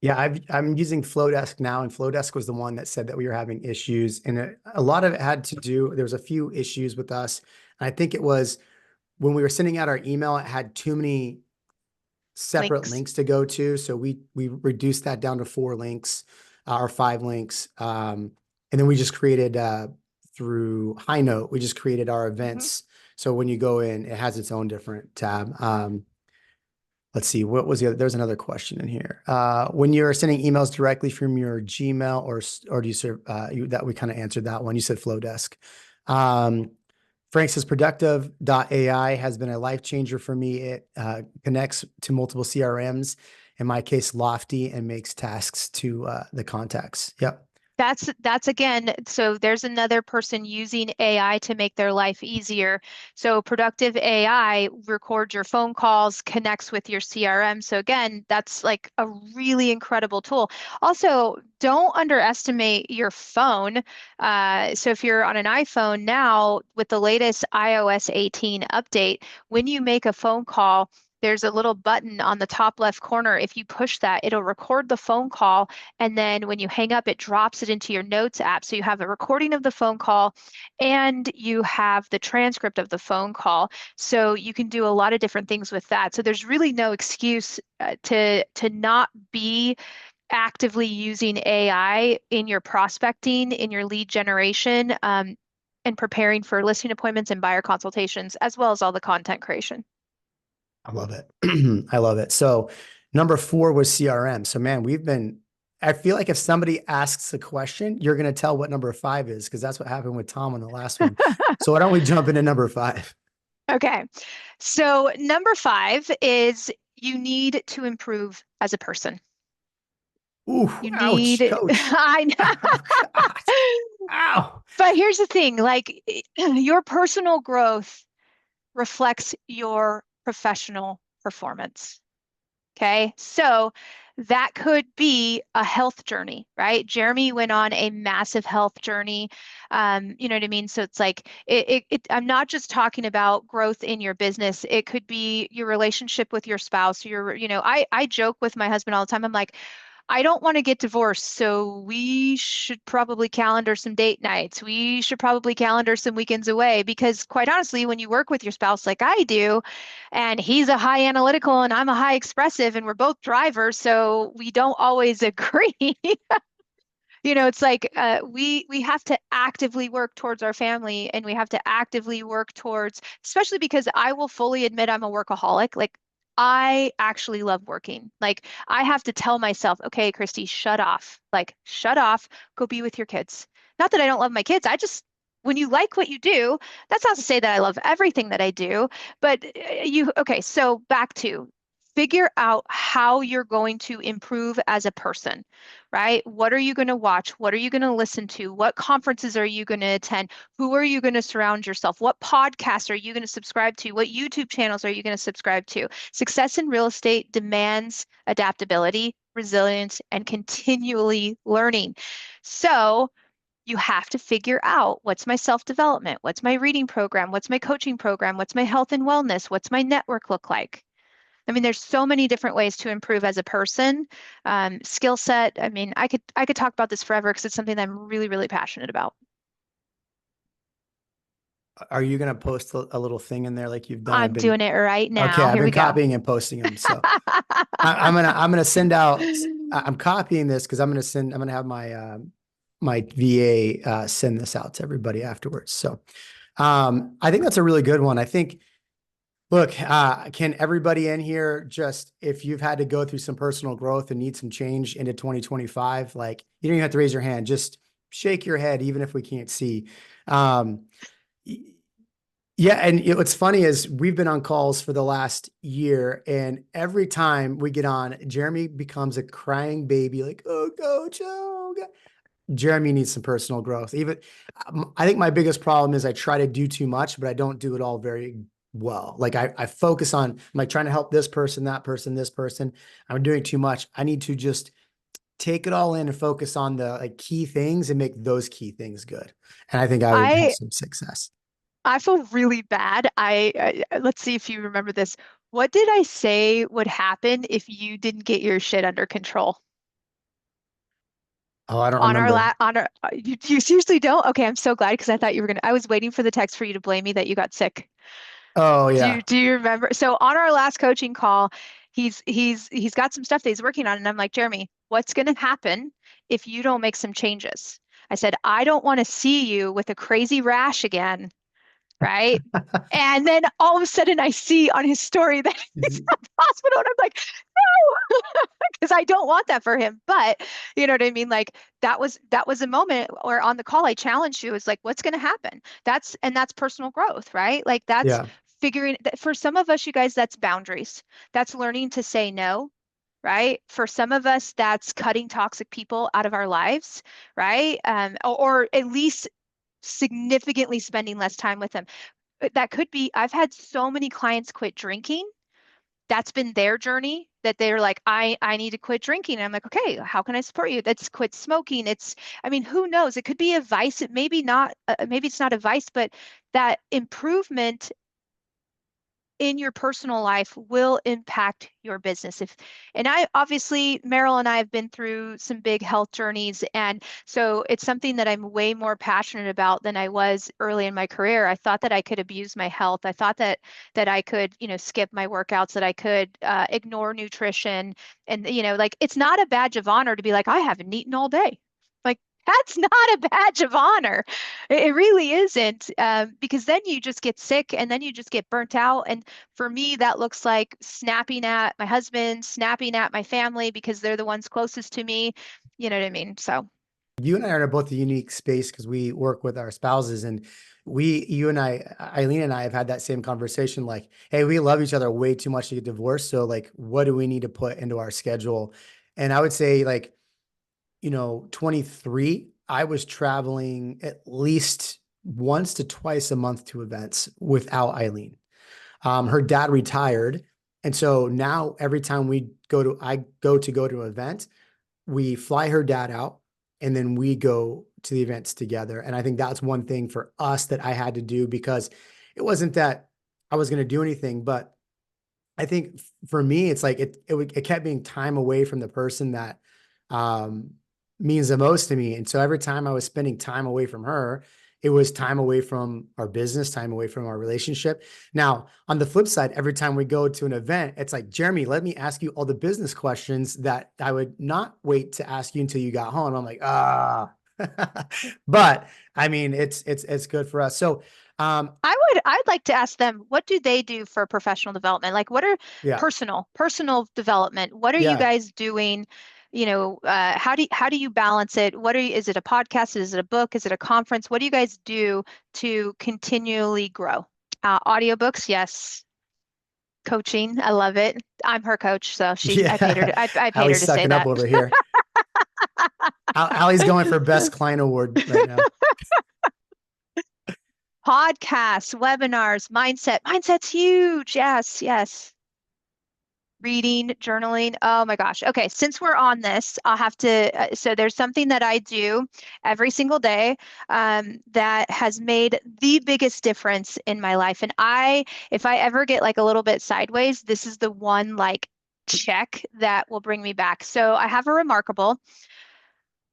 Yeah, I'm using Flowdesk now, and Flowdesk was the one that said that we were having issues, and a lot of it had to do. There was a few issues with us, and I think it was when we were sending out our email, it had too many separate links to go to, so we reduced that down to 4 links or 5 links, and then we just created through High Note, we just created our events. So when you go in, it has its own different tab. Let's see, what was the other? There's another question in here. When you're sending emails directly from your Gmail or do you serve, that we kind of answered that one. You said Flowdesk. Frank says productive.ai has been a life changer for me. It connects to multiple CRMs, in my case, Lofty, and makes tasks to the contacts. Yep. That's again, so there's another person using AI to make their life easier. So Productive AI records your phone calls, connects with your CRM. So again, that's like a really incredible tool. Also, don't underestimate your phone. So if you're on an iPhone now, with the latest iOS 18 update, when you make a phone call, there's a little button on the top left corner. If you push that, it'll record the phone call. And then when you hang up, it drops it into your notes app. So you have a recording of the phone call and you have the transcript of the phone call. So you can do a lot of different things with that. So there's really no excuse to not be actively using AI in your prospecting, in your lead generation, and preparing for listing appointments and buyer consultations, as well as all the content creation. I love it. I love it. So number 4 was CRM. So man, I feel like if somebody asks a question, you're going to tell what number 5 is, because that's what happened with Tom on the last one. So why don't we jump into number 5? Okay. So number 5 is you need to improve as a person. Ooh, You ouch, need, coach. I know. Ow. But here's the thing, like your personal growth reflects your professional performance. Okay. So that could be a health journey, right? Jeremy went on a massive health journey. You know what I mean? So it's like, I'm not just talking about growth in your business. It could be your relationship with your spouse. I joke with my husband all the time. I'm like, I don't want to get divorced, so we should probably calendar some date nights. We should probably calendar some weekends away, because quite honestly, when you work with your spouse like I do, and he's a high analytical and I'm a high expressive, and we're both drivers, so we don't always agree. It's like we have to actively work towards our family, and we have to actively work towards, especially because I will fully admit I'm a workaholic. Like I actually love working. Like I have to tell myself, okay, Kristi, shut off. Like shut off, go be with your kids. Not that I don't love my kids. When you like what you do, that's not to say that I love everything that I do, but okay, so back to figure out how you're going to improve as a person, right? What are you going to watch? What are you going to listen to? What conferences are you going to attend? Who are you going to surround yourself? What podcasts are you going to subscribe to? What YouTube channels are you going to subscribe to? Success in real estate demands adaptability, resilience, and continually learning. So you have to figure out, what's my self-development? What's my reading program? What's my coaching program? What's my health and wellness? What's my network look like? I mean, there's so many different ways to improve as a person. Skill set. I mean, I could talk about this forever because it's something that I'm really, really passionate about. Are you going to post a little thing in there like you've done? I'm doing it right now. Okay, I've Here been we go. copying and posting them. So I'm gonna send out. I'm copying this because I'm gonna have my VA send this out to everybody afterwards. So I think that's a really good one. I think. Look, can everybody in here just, if you've had to go through some personal growth and need some change into 2025, like you don't even have to raise your hand, just shake your head, even if we can't see. Yeah. And what's funny is we've been on calls for the last year, and every time we get on, Jeremy becomes a crying baby, like, oh, coach, oh, God. Jeremy needs some personal growth. Even I think my biggest problem is I try to do too much, but I don't do it all very well. Like I focus on, I'm like trying to help this person, that person, this person. I'm doing too much. I need to just take it all in and focus on the key things and make those key things good. And I think I would have I some success. I feel really bad. Let's see if you remember this. What did I say would happen if you didn't get your shit under control? Oh, I don't On our remember. you seriously don't? Okay, I'm so glad because I thought you were gonna. I was waiting for the text for you to blame me that you got sick. Oh Do yeah. you do you remember? So on our last coaching call, he's got some stuff that he's working on, and I'm like, Jeremy, what's gonna happen if you don't make some changes? I said, I don't want to see you with a crazy rash again, right? And then all of a sudden I see on his story that he's at the hospital, and I'm like, no, because I don't want that for him. But you know what I mean? Like that was a moment where on the call I challenged you. It's like, what's going to happen? That's personal growth, right? Like that's Yeah. figuring that for some of us, you guys, that's boundaries. That's learning to say no. Right. For some of us, that's cutting toxic people out of our lives, right? Or at least significantly spending less time with them. That could be, I've had so many clients quit drinking. That's been their journey that they're like, I need to quit drinking. And I'm like, okay, how can I support you? That's quit smoking. I mean, who knows? It could be a vice. It maybe not, maybe it's not a vice, but that improvement in your personal life will impact your business. And I obviously, Meryl and I have been through some big health journeys, and so it's something that I'm way more passionate about than I was early in my career. I thought that I could abuse my health. I thought that I could, skip my workouts, that I could ignore nutrition, and like it's not a badge of honor to be like, I haven't eaten all day. Like that's not a badge of honor. It really isn't, because then you just get sick and then you just get burnt out. And for me, that looks like snapping at my husband, snapping at my family because they're the ones closest to me. You know what I mean? So, You and I are in both a unique space because we work with our spouses, and you and I, Eileen and I have had that same conversation. Like, hey, we love each other way too much to get divorced. So like, what do we need to put into our schedule? And I would say like, 23, I was traveling at least once to twice a month to events without Eileen. Her dad retired. And so now every time I go to an event, we fly her dad out and then we go to the events together. And I think that's one thing for us that I had to do, because it wasn't that I was going to do anything, but I think for me, it's like it kept being time away from the person that um, means the most to me. And so every time I was spending time away from her, it was time away from our business, time away from our relationship. Now, on the flip side, every time we go to an event, it's like, Jeremy, let me ask you all the business questions that I would not wait to ask you until you got home. I'm like, but I mean, it's good for us. So, I'd like to ask them, what do they do for professional development? Like, what are yeah, personal development? What are you yeah. guys doing? How do you balance it? Is it a podcast? Is it a book? Is it a conference? What do you guys do to continually grow? Audiobooks, yes. Coaching, I love it. I'm her coach, so I paid her Yeah. I paid her Allie's to say sucking up that. over here. Allie's going for best client award right now. Podcasts, webinars, mindset. Mindset's huge. Yes, yes. Reading, journaling. Oh my gosh. Okay, since we're on this, I'll have to. So there's something that I do every single day, that has made the biggest difference in my life. And if I ever get like a little bit sideways, this is the one like check that will bring me back. So I have a Remarkable.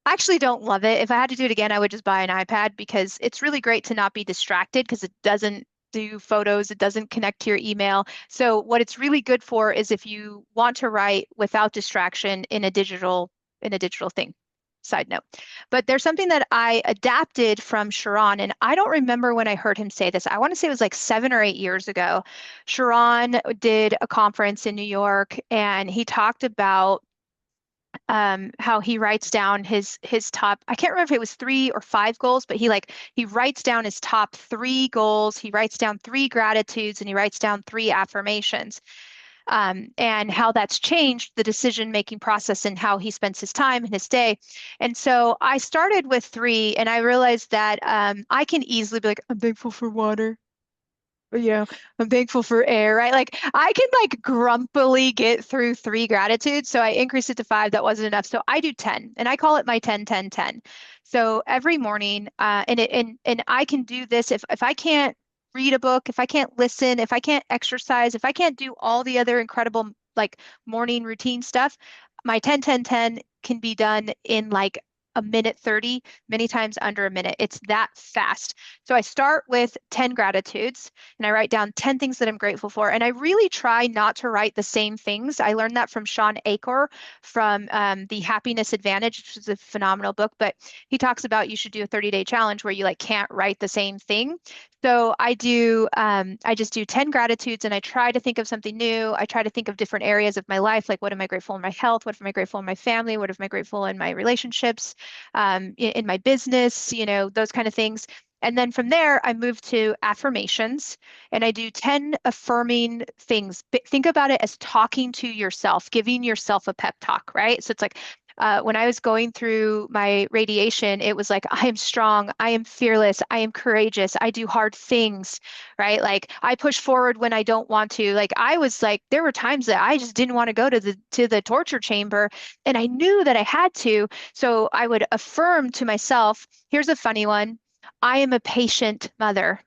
I actually don't love it. If I had to do it again, I would just buy an iPad because it's really great to not be distracted because it doesn't do photos, it doesn't connect to your email. So what it's really good for is if you want to write without distraction in a digital thing. Side note. But there's something that I adapted from Sharon, and I don't remember when I heard him say this. I want to say it was like 7 or 8 years ago. Sharon did a conference in New York, and he talked about how he writes down his top. I can't remember if it was 3 or 5 goals, but he writes down his top 3 goals. He writes down 3 gratitudes, and he writes down 3 affirmations. And how that's changed the decision-making process and how he spends his time and his day. And so I started with 3, and I realized that I can easily be like, I'm thankful for water. I'm thankful for air, right? Like I can like grumpily get through 3 gratitudes. So I increased it to 5. That wasn't enough. So I do 10, and I call it my 10, 10, 10. So every morning, and I can do this if I can't read a book, if I can't listen, if I can't exercise, if I can't do all the other incredible like morning routine stuff, my 10-10-10 can be done in like a minute 30, many times under a minute. It's that fast. So I start with 10 gratitudes and I write down 10 things that I'm grateful for. And I really try not to write the same things. I learned that from Sean Achor from The Happiness Advantage, which is a phenomenal book, but he talks about you should do a 30-day challenge where you like can't write the same thing. So I just do 10 gratitudes and I try to think of something new. I try to think of different areas of my life, like what am I grateful in my health? What am I grateful in my family? What am I grateful in my relationships, in my business, those kind of things. And then from there, I move to affirmations and I do 10 affirming things. Think about it as talking to yourself, giving yourself a pep talk, right? So it's like, when I was going through my radiation, it was like, I am strong, I am fearless, I am courageous, I do hard things, right? Like I push forward when I don't want to. Like I was like, there were times that I just didn't want to go to the torture chamber, and I knew that I had to. So I would affirm to myself, here's a funny one. I am a patient mother.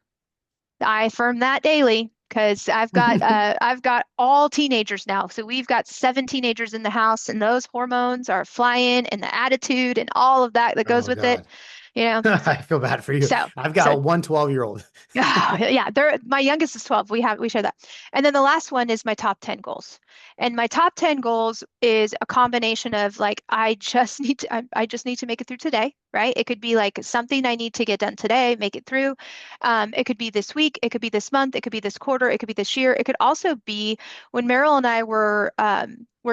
I affirm that daily because I've got all teenagers now. So we've got 7 teenagers in the house, and those hormones are flying, and the attitude and all of that goes Oh with it. God. You know, I feel bad for you. so I've so got one 12-year-old. yeah, my youngest is 12. We share that. And then the last one is my top 10 goals. And my top 10 goals is a combination of like I just need to make it through today, right? It could be like something I need to get done today, make it through. It could be this week, it could be this month, it could be this quarter, it could be this year. It could also be when Meryl and I were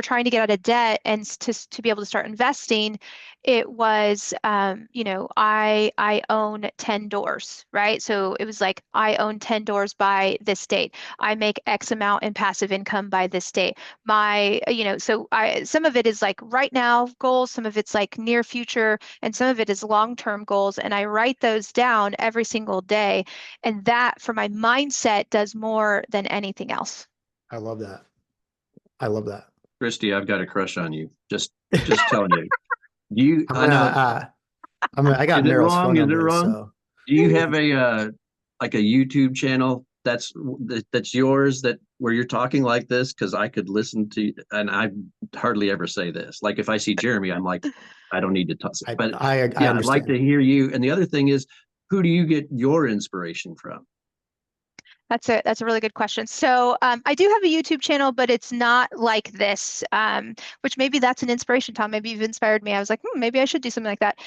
trying to get out of debt and to be able to start investing. It was, I own 10 doors, right? So it was like, I own 10 doors by this date. I make X amount in passive income by this date. Some of it is like right now goals, some of it's like near future, and some of it is long-term goals. And I write those down every single day. And that for my mindset does more than anything else. I love that. I love that. Kristi, I've got a crush on you. Just telling you. You, I'm I gonna, know. I got Is it Meryl's wrong? phone Is it number, wrong? so Do you have a like a YouTube channel that's yours where you're talking like this? Because I could listen to, and I hardly ever say this. Like if I see Jeremy, I'm like, I don't need to talk. But I yeah, I'd like to understand. hear you. And the other thing is, who do you get your inspiration from? That's a really good question. So I do have a YouTube channel, but it's not like this, which maybe that's an inspiration, Tom. Maybe you've inspired me. I was like, maybe I should do something like that.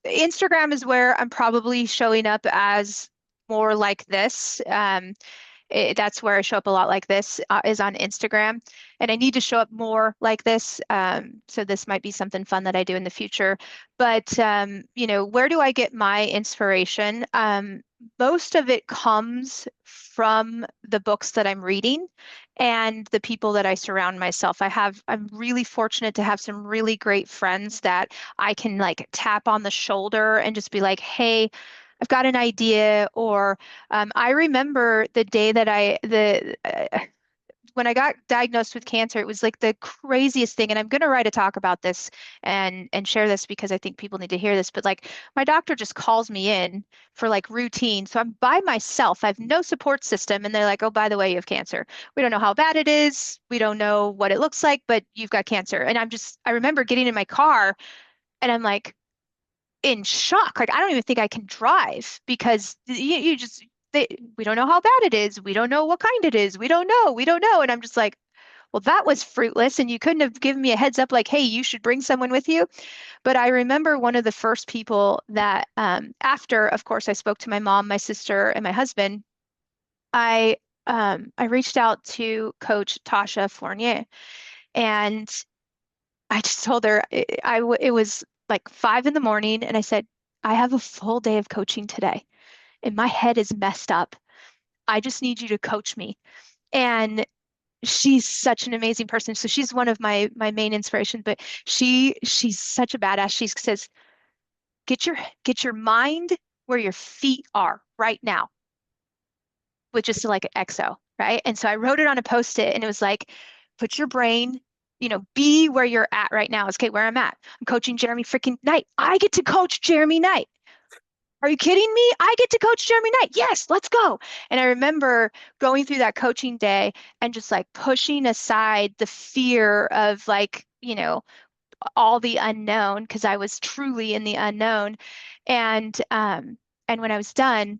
Instagram is where I'm probably showing up as more like this. That's where I show up a lot like this, is on Instagram. And I need to show up more like this. So this might be something fun that I do in the future. But, where do I get my inspiration? Most of it comes from the books that I'm reading and the people that I surround myself. I'm really fortunate to have some really great friends that I can like tap on the shoulder and just be like, hey, I've got an idea. Or I remember the day that when I got diagnosed with cancer, it was like the craziest thing. And I'm going to write a talk about this and share this because I think people need to hear this. But like my doctor just calls me in for like routine. So I'm by myself. I have no support system. And they're like, oh, by the way, you have cancer. We don't know how bad it is. We don't know what it looks like, but you've got cancer. And I remember getting in my car and I'm like, in shock. Like I don't even think I can drive because we don't know how bad it is. We don't know what kind it is. We don't know. We don't know. And I'm just like, well, that was fruitless. And you couldn't have given me a heads up like, hey, you should bring someone with you. But I remember one of the first people that, after, of course, I spoke to my mom, my sister, and my husband, I reached out to Coach Tasha Fournier, and I just told her it was like 5 in the morning, and I said, I have a full day of coaching today, and my head is messed up. I just need you to coach me. And she's such an amazing person. So she's one of my main inspirations, but she's such a badass. She says, get your mind where your feet are right now, with just like an XO, right? And so I wrote it on a post-it and it was like, put your brain, be where you're at right now. It's okay, where I'm at. I'm coaching Jeremy freaking Knight. I get to coach Jeremy Knight. are you kidding me? I get to coach Jeremy Knight. Yes, let's go. And I remember going through that coaching day and just like pushing aside the fear of like, all the unknown, because I was truly in the unknown. And when I was done,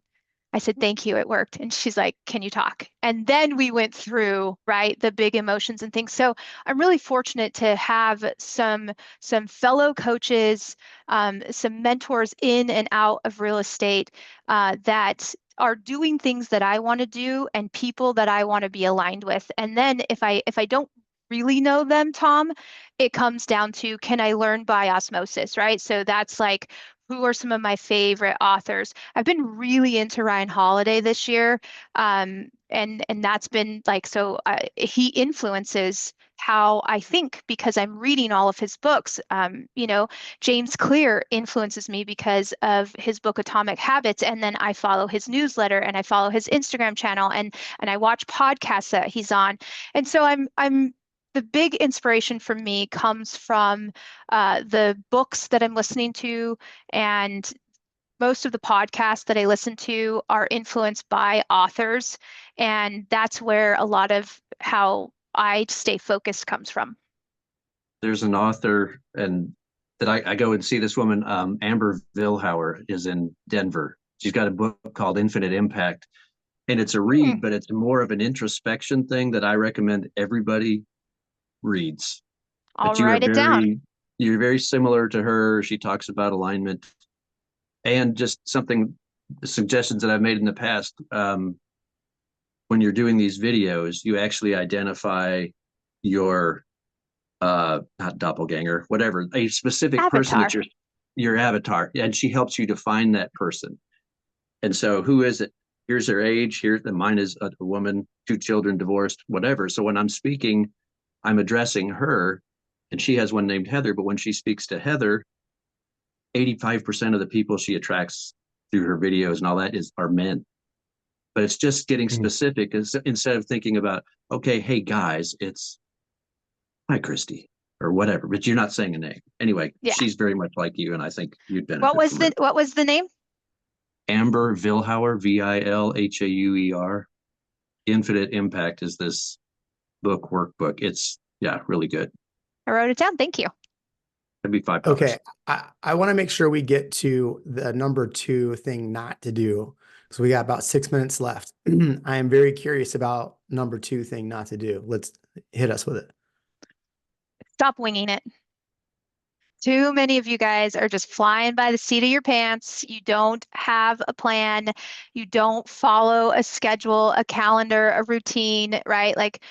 I said, thank you, it worked. And she's like, can you talk? And then we went through, right, the big emotions and things. So I'm really fortunate to have some fellow coaches, some mentors in and out of real estate that are doing things that I want to do and people that I want to be aligned with. And then if I don't really know them, Tom, it comes down to, can I learn by osmosis, right? So that's like, who are some of my favorite authors? I've been really into Ryan Holiday this year. And that's been like, so he influences how I think because I'm reading all of his books. James Clear influences me because of his book Atomic Habits. And then I follow his newsletter and I follow his Instagram channel and I watch podcasts that he's on. And so I'm the big inspiration for me comes from the books that I'm listening to, and most of the podcasts that I listen to are influenced by authors. And that's where a lot of how I stay focused comes from. There's an author and that I go and see this woman, Amber Vilhauer is in Denver. She's got a book called Infinite Impact. And it's a read, but it's more of an introspection thing that I recommend everybody reads. I'll But you are write it down. you're very similar to her. She talks about alignment and just suggestions that I've made in the past. When you're doing these videos, you actually identify your not doppelganger, whatever, a specific person Avatar. that your avatar, and she helps you to find that person. And so who is it? Here's their age. Mine is a woman, 2 children, divorced, whatever. So when I'm speaking, I'm addressing her, and she has one named Heather. But when she speaks to Heather, 85% of the people she attracts through her videos and all that are men. But it's just getting specific instead of thinking about, okay, hey guys, it's hi Kristi or whatever. But you're not saying a name anyway. Yeah. She's very much like you, and I think you'd benefit. What was the name? Amber Vilhauer, Vilhauer. Infinite Impact is this workbook. It's really good. I wrote it down. Thank you. That'd be $5. Okay. I want to make sure we get to the number 2 thing not to do. So we got about 6 minutes left. I am very curious about number 2 thing not to do. Let's hit us with it. Stop winging it. Too many of you guys are just flying by the seat of your pants. You don't have a plan. You don't follow a schedule, a calendar, a routine, right? Like,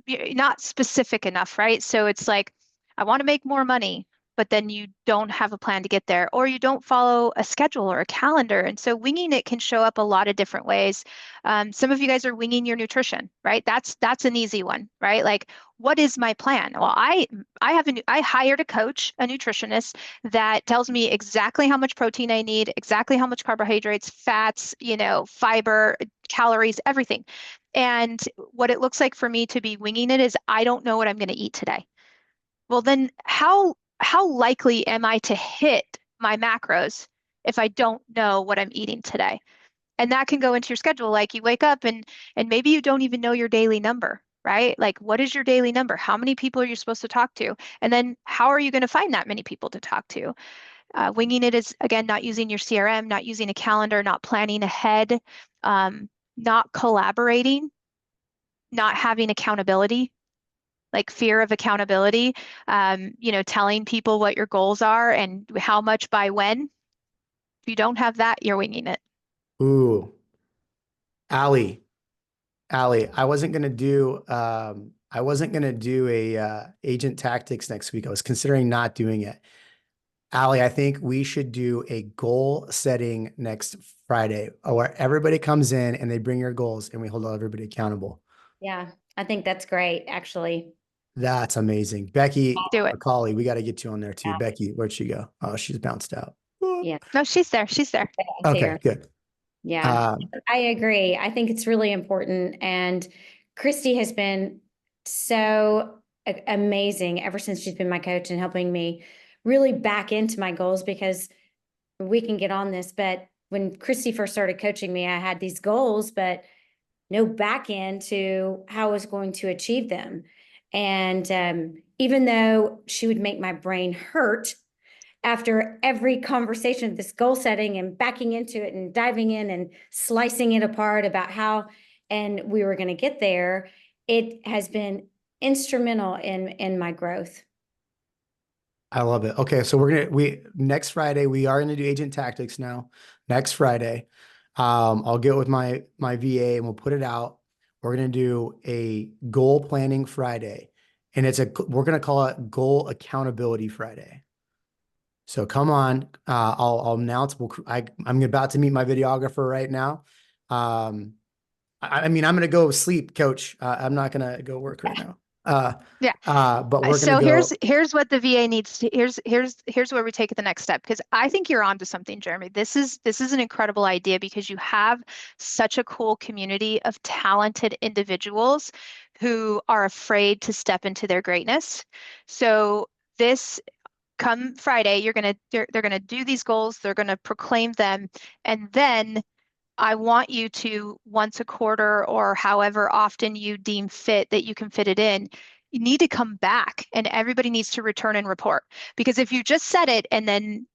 you're not specific enough, right? So it's like, I want to make more money, but then you don't have a plan to get there, or you don't follow a schedule or a calendar. And so winging it can show up a lot of different ways. Some of you guys are winging your nutrition, right? That's an easy one, right? Like, what is my plan? Well, I hired a coach, a nutritionist that tells me exactly how much protein I need, exactly how much carbohydrates, fats, fiber, calories, everything. And what it looks like for me to be winging it is I don't know what I'm going to eat today. Well, then how likely am I to hit my macros if I don't know what I'm eating today? And that can go into your schedule. Like you wake up and maybe you don't even know your daily number, right? Like, what is your daily number? How many people are you supposed to talk to? And then how are you going to find that many people to talk to? Winging it is, again, not using your CRM, not using a calendar, not planning ahead, not collaborating, not having accountability, like fear of accountability, telling people what your goals are and how much by when. If you don't have that, you're winging it. Ooh, Allie, I wasn't gonna do a agent tactics next week. I was considering not doing it. Allie, I think we should do a goal setting next Friday, where everybody comes in and they bring your goals and we hold everybody accountable. Yeah, I think that's great, actually. That's amazing. Becky Do it. McCauley, we got to get you on there too. Yeah. Becky, where'd she go? Oh, she's bounced out. Yeah. No, she's there. She's there. I see Okay, her. good. Yeah, I agree. I think it's really important. And Kristi has been so amazing ever since she's been my coach and helping me really back into my goals, because we can get on this, but when Kristi first started coaching me, I had these goals, but no back end to how I was going to achieve them. And even though she would make my brain hurt after every conversation, this goal setting and backing into it and diving in and slicing it apart about how and we were going to get there, it has been instrumental in my growth. I love it. Okay, so next Friday we are going to do agent tactics now. Next Friday, I'll get with my VA and we'll put it out. We're going to do a goal planning Friday, and we're going to call it Goal Accountability Friday. So come on, I'll announce. I'm about to meet my videographer right now. I mean, I'm going to go sleep, Coach. I'm not going to go work right now. But we're So going to go. here's what the VA needs to, here's where we take it the next step, because I think you're onto something, Jeremy. This is an incredible idea because you have such a cool community of talented individuals who are afraid to step into their greatness. So this come Friday, they're gonna do these goals, they're gonna proclaim them, and then I want you to, once a quarter or however often you deem fit that you can fit it in, you need to come back and everybody needs to return and report. Because if you just set it and then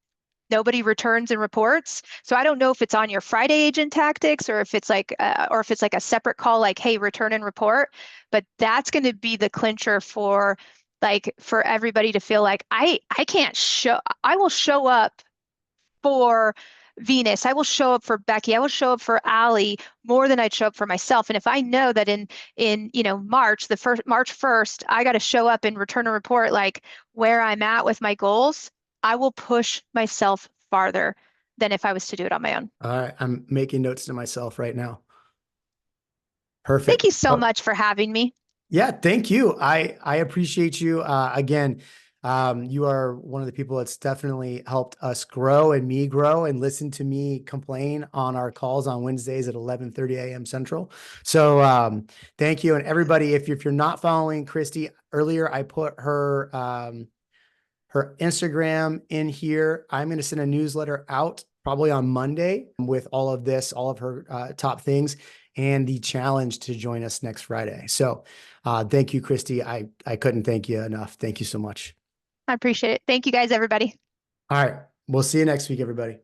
nobody returns and reports, so I don't know if it's on your Friday agent tactics or if it's like a separate call, like, hey, return and report. But that's going to be the clincher for everybody to feel like I will show up for Venus, I will show up for Becky, I will show up for Allie more than I'd show up for myself. And if I know that in March 1st, I got to show up and return a report like where I'm at with my goals, I will push myself farther than if I was to do it on my own. All right, I'm making notes to myself right now. Perfect. Thank you so much for having me. Yeah, thank you. I appreciate you. Again, you are one of the people that's definitely helped us grow and me grow and listen to me complain on our calls on Wednesdays at 11:30 a.m. Central. So thank you. And everybody, if you're not following Kristi, earlier I put her her Instagram in here. I'm going to send a newsletter out probably on Monday with all of this, all of her top things and the challenge to join us next Friday. So thank you, Kristi. I couldn't thank you enough. Thank you so much. I appreciate it. Thank you guys, everybody. All right. We'll see you next week, everybody.